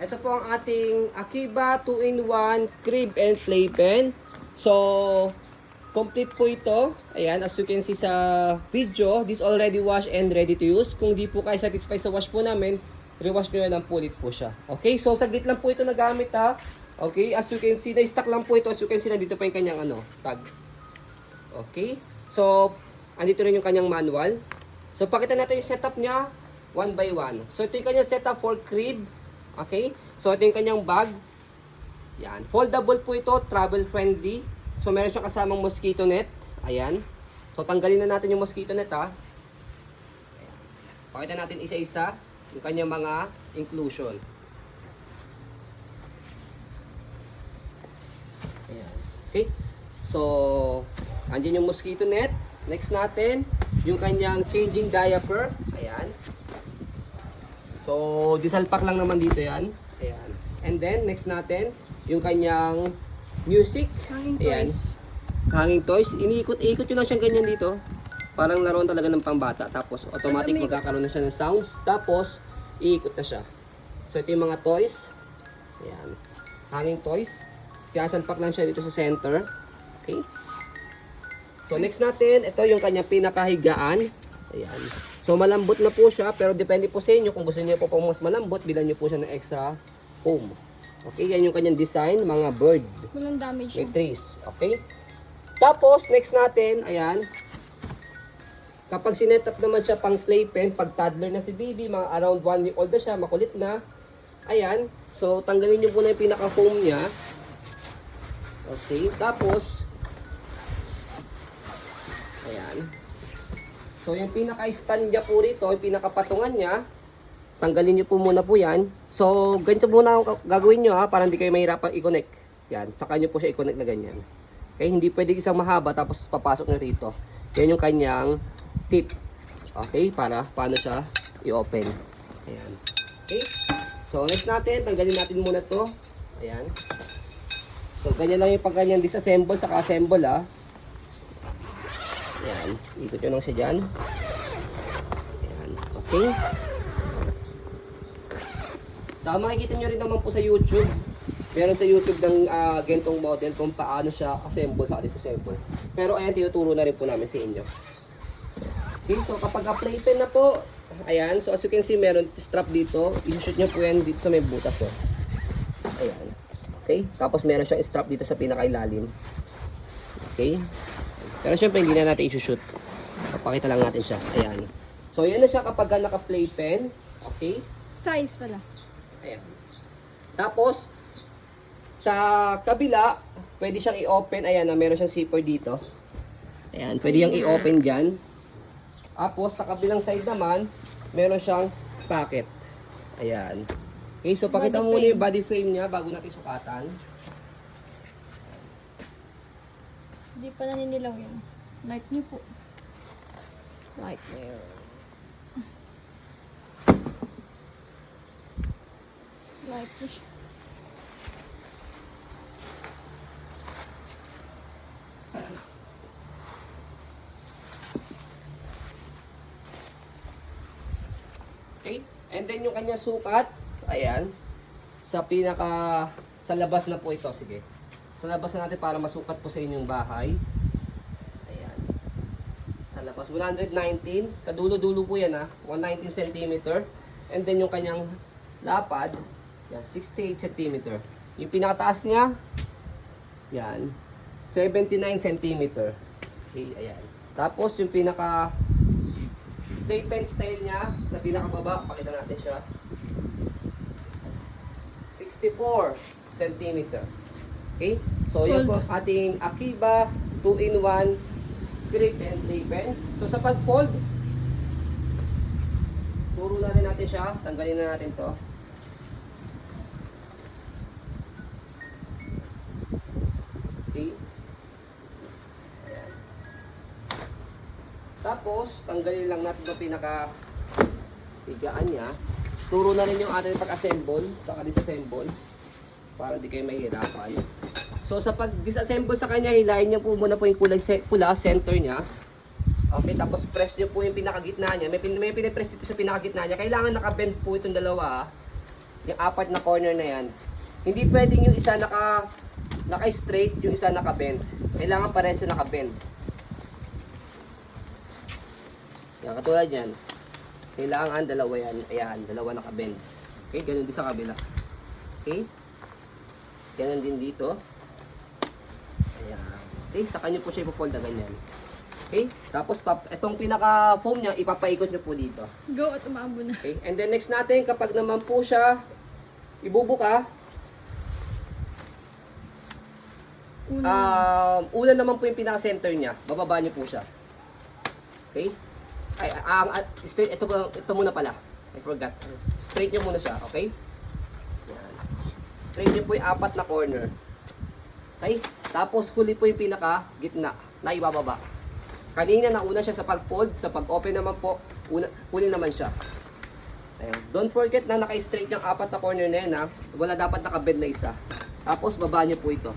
Ito po ang ating Akiba 2-in-1 crib and playpen. So, complete po ito. Ayan, as you can see sa video, this already washed and ready to use. Kung di po kayo satisfied sa wash po namin, rewash nyo yan ng pulit po siya. Okay, so saglit lang po ito nagamit ha. Okay, as you can see, na-stock lang po ito. As you can see, nandito pa yung kanyang tag. Okay, so, andito rin yung kanyang manual. So, pakita natin yung setup niya, one by one. So, ito yung kanyang setup for crib. Okay, so ito yung kanyang bag. Yan, foldable po ito, travel friendly. So, meron siyang kasamang mosquito net. Ayan. So, tanggalin na natin yung mosquito net ha. Ayan. Pakita natin isa-isa yung kanyang mga inclusion. Ayan. Okay. So, andyan yung mosquito net. Next natin, yung kanyang changing diaper. Ayan. So, disalpak lang naman dito yan. Ayan. And then, next natin, yung kanyang music. Hanging Ayan. toys. Hanging toys. Iniikot-ikot yun lang siyang ganyan dito. Parang laruan talaga ng pambata. Tapos, automatic magkakaroon na siya ng sounds. Tapos, iikot na siya. So, ito yung mga toys. Ayan. Hanging toys. Siyasalpak lang siya dito sa center. Okay. So, next natin, ito yung kanyang pinakahigaan. Ayan. So, malambot na po siya, pero depende po sa inyo. Kung gusto niyo po pong mas malambot, bilan niyo po siya ng extra foam. Okay, yan yung kanyang design, mga bird. Walang damage May yun. trees. Okay. Tapos, next natin, ayan. Kapag sinet up naman siya pang playpen, pag toddler na si baby, mga around 1 year old na siya, makulit na. Ayan. So, tanggalin niyo po na yung pinaka-foam niya. Okay. Tapos, ayan. So, yung pinaka-stand niya po rito, yung pinaka-patungan niya, tanggalin niyo po muna po yan. So, ganito muna ang gagawin niyo ha, para hindi kayo mahirapan i-connect. Yan, saka niyo po siya i-connect na ganyan. Okay, hindi pwede isang mahaba tapos papasok na rito. Yan yung kanyang tip. Okay, para paano siya i-open. Ayan. Okay. So, next natin, tanggalin natin muna to. Ayan. So, ganyan lang yung pag ganyan disassemble saka assemble ha. Ayan, ikot nyo lang siya dyan. Ayan, okay. So, makikita nyo rin naman po sa YouTube. Meron sa YouTube ng gantong model kung paano siya assemble sa disassemble. Pero ayan, tinuturo na rin po namin sa inyo. Okay, so kapag playpen na po, ayan, so as you can see, meron strap dito. I-shoot nyo po yan dito sa may butas. Oh. Ayan. Okay, tapos meron siyang strap dito sa pinakailalim. Okay. Pero syempre, hindi na natin i-shoot. Papakita lang natin siya. Ayan. So, yan na siya kapag naka-playpen. Okay. Size pala. Ayan. Tapos, sa kabila, pwede siyang i-open. Ayan, meron siyang zipper dito. Ayan, pwede siyang i-open dyan. Tapos, sa kabilang side naman, meron siyang pocket. Ayan. Okay, so pakita mo muna yung body frame niya bago natin sukatan. Hindi pa naninilaw yun. Like nyo po. Like nyo. Like nyo siya. Okay? And then yung kanya sukat, ayan, sa labas na po ito, sige. Sa labas na natin para masukat po sa inyong bahay. Ayan. Sa labas, 119. Sa dulo-dulo po yan ha, 119 cm. And then yung kanyang lapad, yan, 68 cm. Yung pinakataas niya, yan, 79 cm. Okay, ayan. Tapos yung pinaka playpen style niya, sa pinakababa, pakita natin siya. 64 cm. Okay? So, yan po ating Akiba 2-in-1 crib and playpen. So, sa pag-fold, turo na rin natin siya. Tanggalin na natin to. Okay? Ayan. Tapos, tanggalin lang natin yung pinaka-higaan niya. Turo na rin yung ating pag-assemble, saka disassemble. Para hindi kayo mahihirapan. So sa pag-disassemble sa kanya, hilahin niyo po muna po yung pula center niya. Okay, tapos press niyo po yung pinakagitna niya. May pinipress dito sa pinakagitna niya. Kailangan nakabend po itong dalawa. yung apat na corner na yan, hindi pwedeng yung isa naka-straight, yung isa naka-bend. Kailangan parehas na naka-bend. Yan, katulad yan. Kailangan dalawa yan. Ayan, dalawa naka-bend. Okay, ganun din sa kabila. Okay? Ganun din dito. Ayan. Okay, saka nyo po siya ipofold na ganyan. Okay? Tapos, itong pinaka-foam niya, ipapaikot nyo po dito. Go at umaambo na. Okay? And then next natin, kapag naman po siya ibubuka, una naman po yung pinaka-center niya. Bababa nyo po siya. Okay? Straight, ito muna pala. I forgot. Straight nyo muna siya, okay? Yan. Straight nyo po yung apat na corner. Okay? Tapos huli po yung pinaka-gitna na ibababa. Kanina nauna siya sa pag-fold, sa pag-open naman po, huli naman siya. Ayan. Don't forget na naka-straight yung apat na corner na yan, ha? Wala dapat naka-bend na isa. Tapos baba nyo po ito.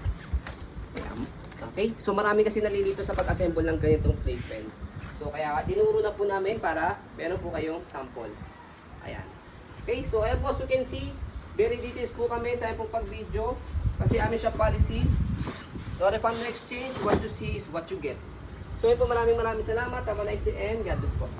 Ayan. Okay? So marami kasi nalilito sa pag-assemble ng ganitong plate pen. So kaya dinuro na po namin para meron po kayong sample. Ayan. Okay, so ayan po, as you can see, very details po kami sa pong pag-video. Kasi amin siya policy. So refund no exchange, what you see is what you get. So yun po, maraming salamat. Have a nice day and God bless po.